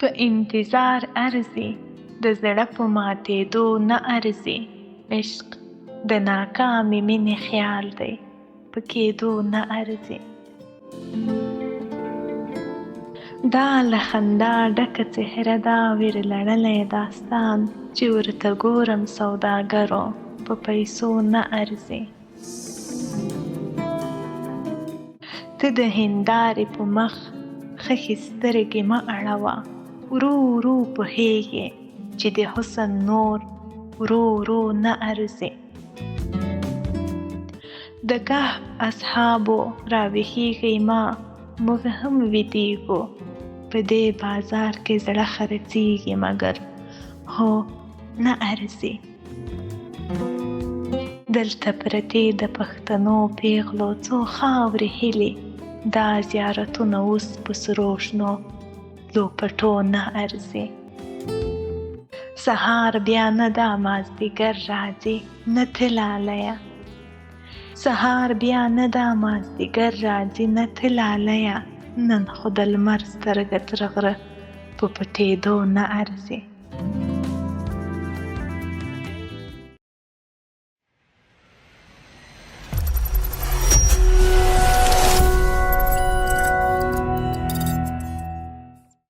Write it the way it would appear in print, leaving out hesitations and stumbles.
په انتظار ارزي د زړه په ماتېدو نه ارزي. عشق د ناکامې مینې خیال دی په کېدو نه ارزي. دا له خندا ډکه څهره دا ویرلړلی داستان چې ورته ګورم سوداګرو په پیسو نه ارزي. ته د هندارې په مخ خښې سترګې مه اړوه، ورو ورو پوهېږې چې د حسن نور ورو ورو نه ارزي. د کهف اصحابو راویښیږئ ما موږ هم ویدېږو، په دې بازار کې زړه خرڅېږي مګر هو نه ارزي. دلته پرتې د پښتنو پیغلو څو خاورې هیلې، دا زیارتونه اوس په سرو شنو لوپټو نه ارزي. سهار بیا نه دا مازدیګر راځي نه ته لالیه، سهار بیا نه دا مازدیګر راځي نه ته لالیه، نن خو د لمر سترګه تر غره په پټېدو نه ارزي.